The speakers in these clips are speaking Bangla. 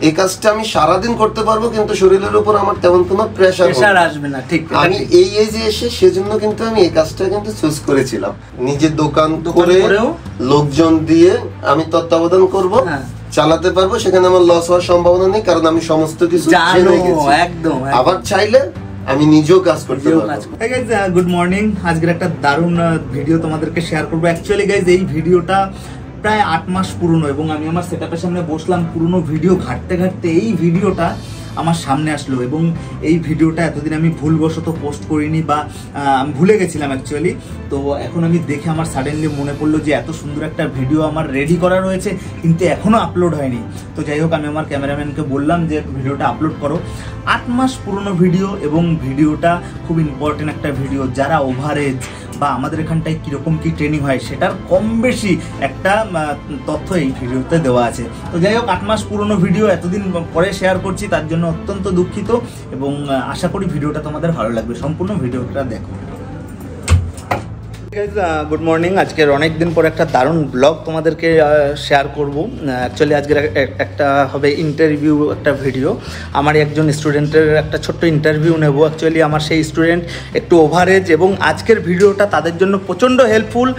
এই কাজটা আমি সারাদিন করতে পারবো, কিন্তু শরীরের উপর আমার তেমন কোনো প্রেসার আসবে না। ঠিক, আমি এই এজে এসে সেজন্য কিন্তু আমি এই কাজটা কিন্তু চুজ করেছিলাম। নিজের দোকান করে লোকজন দিয়ে আমি তত্ত্বাবধান করব, চালাতে পারবো, সেখানে আমার লস হওয়ার সম্ভাবনা নেই, কারণ আমি সমস্ত কিছু জেনে গেছি। একদম। আবার চাইলে আমি নিজেও কাজ করতে পারবো। hey guys, good morning. আজকের একটা দারুণ ভিডিও তোমাদেরকে শেয়ার করবো। অ্যাকচুয়ালি গাইজ এই ভিডিওটা প্রায় 8 মাস পুরনো, এবং আমি আমার সেটআপের সামনে বসলাম, পুরনো ভিডিও ঘাটতে ঘাটতে এই ভিডিওটা আমার সামনে আসলো। এবং এই ভিডিওটা এতদিন আমি ভুলবশত পোস্ট করিনি, বা আমি ভুলে গেছিলাম অ্যাকচুয়ালি। তো এখন আমি দেখে আমার সাডেনলি মনে পড়লো যে এত সুন্দর একটা ভিডিও আমার রেডি করা রয়েছে, কিন্তু এখনও আপলোড হয়নি। তো যাই হোক, আমি আমার ক্যামেরাম্যানকে বললাম যে ভিডিওটা আপলোড করো। 8 মাস পুরনো ভিডিও, এবং ভিডিওটা খুব ইম্পর্টেন্ট একটা ভিডিও। যারা ওভারেজ বা আমাদের এখানটায় কীরকম কী ট্রেনিং হয় সেটার কম বেশি একটা তথ্য এই ভিডিওতে দেওয়া আছে। তো যাই হোক, 8 মাস পুরনো ভিডিও এতদিন পরে শেয়ার করছি, তার জন্য অত্যন্ত দুঃখিত, এবং আশা করি ভিডিওটা তোমাদের ভালো লাগবে। সম্পূর্ণ ভিডিওটা দেখো। Good morning. আজকের অনেক দিন পর একটা দারুণ ব্লগ তোমাদেরকে শেয়ার করব। অ্যাকচুয়ালি আজকের একটা হবে ইন্টারভিউ, একটা ভিডিও। আমার একজন স্টুডেন্টের একটা ছোট্ট ইন্টারভিউ নেব। অ্যাকচুয়ালি আমার সেই স্টুডেন্ট একটু ওভারেজ, এবং আজকের ভিডিওটা তাদের জন্য প্রচণ্ড হেল্পফুল।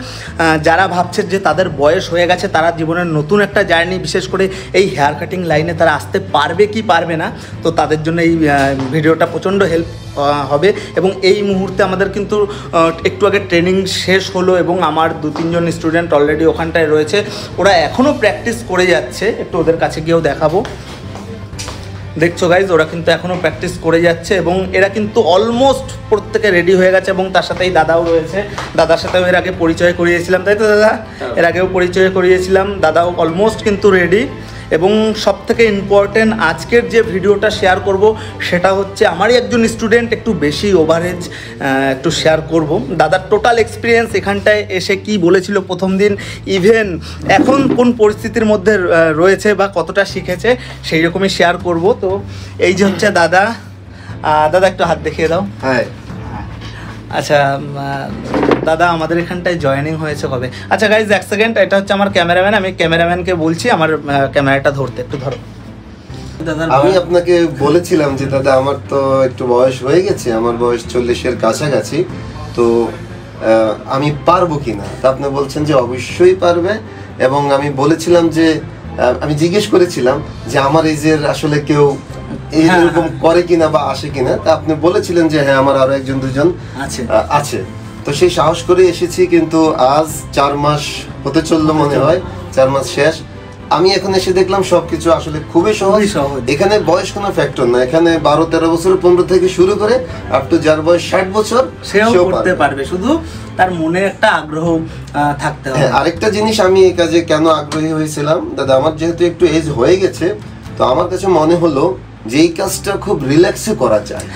যারা ভাবছে যে তাদের বয়স হয়ে গেছে, তারা জীবনের নতুন একটা জার্নি, বিশেষ করে এই হেয়ার কাটিং লাইনে তারা আসতে পারবে কি পারবে না, তো তাদের জন্য এই ভিডিওটা প্রচণ্ড হেল্প হবে। এবং এই মুহূর্তে আমাদের কিন্তু একটু আগে ট্রেনিং শেষ হলো, এবং আমার 2-3 জন স্টুডেন্ট অলরেডি ওখানটায় রয়েছে। ওরা এখনও প্র্যাকটিস করে যাচ্ছে। একটু ওদের কাছে গিয়েও দেখাবো। দেখছো গাইজ, ওরা কিন্তু এখনও প্র্যাকটিস করে যাচ্ছে, এবং এরা কিন্তু অলমোস্ট প্রত্যেকে রেডি হয়ে গেছে। এবং তার সাথেই দাদাও রয়েছে। দাদার সাথেও এর আগে পরিচয় করিয়েছিলাম, তাই তো দাদা? এর আগেও পরিচয় করিয়েছিলাম। দাদাও অলমোস্ট কিন্তু রেডি। এবং সবথেকে ইম্পর্টেন্ট আজকের যে ভিডিওটা শেয়ার করব সেটা হচ্ছে আমারই একজন স্টুডেন্ট, একটু বেশি ওভারেজ, একটু শেয়ার করব দাদার টোটাল এক্সপিরিয়েন্স, এখানটায় এসে কি বলেছিল প্রথম দিন, ইভেন এখন কোন পরিস্থিতির মধ্যে রয়েছে বা কতটা শিখেছে, সেই রকমই শেয়ার করব। তো এই যে হচ্ছে দাদা। দাদা একটু হাত দেখিয়ে দাও। হ্যাঁ। আচ্ছা দাদা, আমাদের এখানটায় জয়েনিং হয়েছে কবে? আচ্ছা গাইজ, 1 সেকেন্ড। এটা হচ্ছে আমার ক্যামেরাম্যান। আমি ক্যামেরাম্যানকে বলছি আমার ক্যামেরাটা ধরতে, একটু ধরো। আমি আপনাকে বলেছিলাম যে দাদা আমার তো একটু বয়স হয়ে গেছে, আমার বয়স 40-এর কাছাকাছি, তো আমি পারবো কিনা। তা আপনি বলছেন যে অবশ্যই পারবে। এবং আমি বলেছিলাম যে আমি জিজ্ঞেস করেছিলাম যে আমার এজের আসলে কেউ এরকম করে কিনা বা আসে কিনা। তা আপনি বলেছিলেন যে হ্যাঁ, আমার আরো 1-2 জন আছে। তো সেই সাহস করে এসেছি, কিন্তু আজ 4 মাস হতে চললো মনে হয়, 4 মাস শেষ। আমি এখন এসে দেখলাম সবকিছু আসলে খুবই সহজ। এখানে বয়স কোনো ফ্যাক্টর না। এখানে 12-13 বছর 15 থেকে শুরু করে আপ টু যার বয়স 60 বছর সেও করতে পারবে, শুধু তার মনে একটা আগ্রহ থাকতে হবে। আরেকটা জিনিস, আমি এই কাজে কেন আগ্রহী হয়েছিলাম দাদা, আমার যেহেতু একটু এজ হয়ে গেছে, তো আমার কাছে মনে হলো যে এই কাজটা খুব রিল্যাক্সে করা যায়।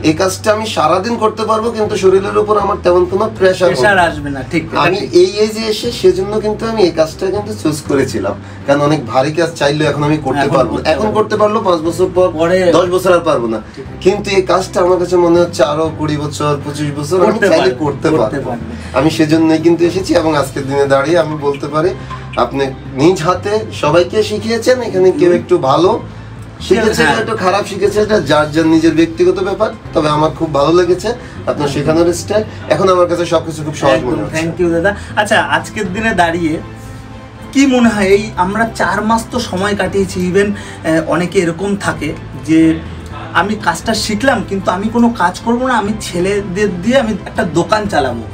এই কাজটা আমি সারাদিন করতে পারবো, কিন্তু শরীরের উপর আমার তেমন কোনো প্রেসার আসবে না। ঠিক, আমি এই এজে এসে সেজন্য কিন্তু আমি এই কাজটা কিন্তু চুজ করেছিলাম। কারণ অনেক ভারী কাজ চাইলেও এখন আমি করতে পারবো, এখন করতে পারলো, 5 বছর পর 10 বছর আর পারবো না। কিন্তু এই কাজটা আমার কাছে মনে হচ্ছে আরো 20 বছর 25 বছর আমি চাইলে করতে পারবো। আমি সেজন্যই কিন্তু এসেছি। এবং আজকের দিনে দাঁড়িয়ে আমি বলতে পারি আপনি নিজ হাতে সবাইকে শিখিয়েছেন। এখানে কেউ একটু ভালো শিখেছে, একটু খারাপ শিখেছে, এটা যার যার নিজের ব্যক্তিগত ব্যাপার। তবে আমার খুব ভালো লেগেছে আপনার শেখানোর স্টাইল। এখন আমার কাছে সবকিছু খুব সহজ মনে হচ্ছে। থ্যাংক ইউ দাদা। আচ্ছা, আজকের দিনে দাঁড়িয়ে কি মনে হয়, এই আমরা 4 মাস তো সময় কাটিয়েছি, ইভেন অনেকে এরকম থাকে যে আমি কাজটা শিখলাম কিন্তু আমি কোনো কাজ করব না, আমি ছেলেদের দিয়ে আমি একটা দোকান চালাবো।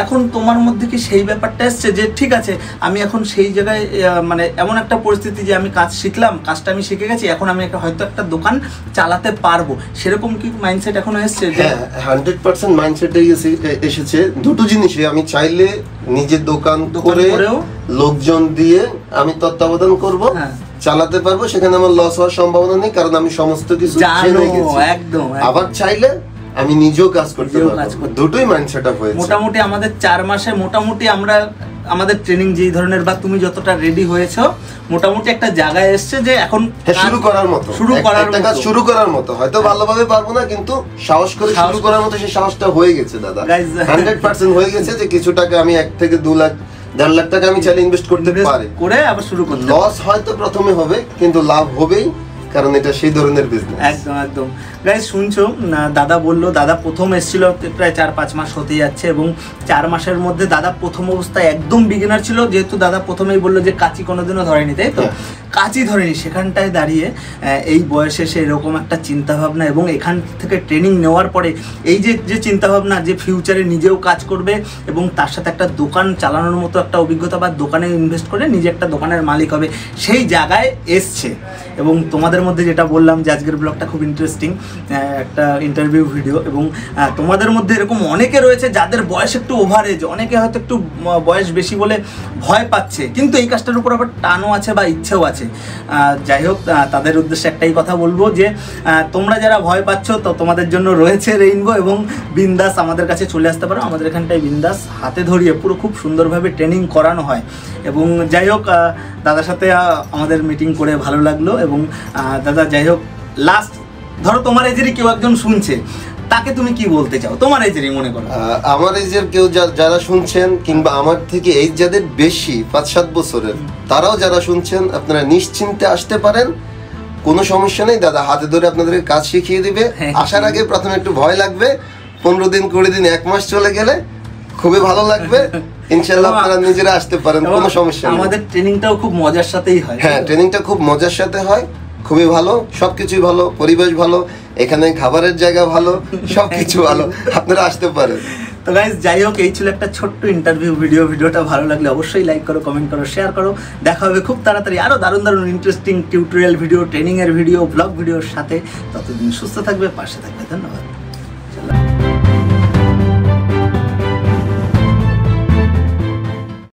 এখন তোমার মধ্যে কি সেই ব্যাপারটা এসছে যে ঠিক আছে, আমি এখন সেই জায়গায় মানে এমন একটা পরিস্থিতি যে আমি কাজ শিখলাম, কাজটা আমি শিখে গেছি, এখন আমি হয়তো একটা দোকান চালাতে পারবো, সেরকম কি মাইন্ডসেট এখনো এসছে? হ্যাঁ, 100% মাইন্ডসেটে এসেছে। দুটো জিনিসই, আমি চাইলে নিজের দোকান করে লোকজন দিয়ে আমি তত্ত্বাবধান করব, চালাতে পারবো, সেখানে আমার লস হওয়ার সম্ভাবনা নেই, কারণ আমি সমস্ত কিছু জেনে গেছি। একদম। আবার চাইলে আমি নিজেও কাজ করতে পারবো। দুটোই মাইন্ডসেট আপ হয়েছে। মোটামুটি আমাদের 4 মাসে মোটামুটি আমরা আমাদের ট্রেনিং যেই ধরনের বা তুমি যতটা রেডি হয়েছো, মোটামুটি একটা জায়গায় এসছে যে এখন শুরু করার মতো হয়তো ভালোভাবে পারবো না, কিন্তু সাহস করে শুরু করার মতো সেই সাহসটা হয়ে গেছে দাদা। 100% হয়ে গেছে যে কিছু টাকা আমি 1 থেকে 2 লাখ 1.5 লাখ টাকা আমি চাইলে ইনভেস্ট করতে পারি, করে আবার শুরু করতে। লস হয়তো প্রথমে হবে, কিন্তু লাভ হবেই। কারণ এটা সেই ধরনের বিজনেস। একদম একদম গাইস, শুনছো দাদা বললো, দাদা প্রথম এসেছিল প্রায় 4-5 মাস হতে যাচ্ছে, এবং 4 মাসের মধ্যে দাদা প্রথম অবস্থায় একদম বিগিনার ছিল, যেহেতু দাদা প্রথমেই বললো যে কাঁচি কোনোদিনও ধরেনি, তাই তো? কাঁচি ধরেনি, সেখানটায় দাঁড়িয়ে এই বয়সে সে এরকম একটা চিন্তাভাবনা, এবং এখান থেকে ট্রেনিং নেওয়ার পরে এই যে চিন্তাভাবনা যে ফিউচারে নিজেও কাজ করবে এবং তার সাথে একটা দোকান চালানোর মতো একটা অভিজ্ঞতা, বা দোকানে ইনভেস্ট করে নিজে একটা দোকানের মালিক হবে, সেই জায়গায় এসছে। এবং তোমাদের মধ্যে যেটা বললাম যে আজকের ব্লগটা খুব ইন্টারেস্টিং একটা ইন্টারভিউ ভিডিও, এবং তোমাদের মধ্যে এরকম অনেকে রয়েছে যাদের বয়স একটু ওভারেজ, অনেকে হয়তো একটু বয়স বেশি বলে ভয় পাচ্ছে, কিন্তু এই কাজটার উপর আবার টানও আছে বা ইচ্ছেও আছে। যাই হোক, তাদের উদ্দেশ্যে একটাই কথা বলবো যে তোমরা যারা ভয় পাচ্ছ, তো তোমাদের জন্য রয়েছে রেইনবো এবং বিন্দাস আমাদের কাছে চলে আসতে পারো। আমাদের এখানটায় বিন্দাস হাতে ধরিয়ে পুরো খুব সুন্দরভাবে ট্রেনিং করানো হয়। এবং যাই হোক, দাদার সাথে আমাদের মিটিং করে ভালো লাগলো। এবং দাদা যাই হোক, লাস্ট ধরো তোমার এজেরই কেউ একজন শুনছে, তাকে তুমি কি বলতে চাও? তোমার এজেরই মনে করো, আমার এজের কেউ যারা শুনছেন, কিংবা আমার থেকে এই যাদের বেশি 5-7 বছরের, তারাও যারা শুনছেন, আপনারা নিশ্চিন্তে আসতে পারেন, কোনো সমস্যা নেই। দাদা হাতে ধরে আপনাদেরকে কাজ শিখিয়ে দিবে। আসার আগে প্রথমে একটু ভয় লাগবে, 15 দিন 20 দিন 1 মাস চলে গেলে খুবই ভালো লাগবে। ইনশাআল্লাহ আপনারা নিজেরা আসতে পারেন, কোনো সমস্যা নেই। আমাদের ট্রেনিংটাও খুব মজার সাথেই হয়। হ্যাঁ, ট্রেনিংটা খুব মজার সাথে হয়, খুবই ভালো, সবকিছুই ভালো, পরিবেশ ভালো, এখানে খাবারের জায়গা ভালো, সবকিছু ভালো, আপনারা আসতে পারেন। তো গাইস, যাই হোক, এই ছিল একটা ছোট্ট ইন্টারভিউ ভিডিও। ভিডিওটা ভালো লাগলে অবশ্যই লাইক করো, কমেন্ট করো, শেয়ার করো। দেখা হবে খুব তাড়াতাড়ি আরও দারুণ দারুণ ইন্টারেস্টিং টিউটোরিয়াল ভিডিও, ট্রেনিংয়ের ভিডিও, ব্লগ ভিডিওর সাথে। ততদিন সুস্থ থাকবে, পাশে থাকবে। ধন্যবাদ।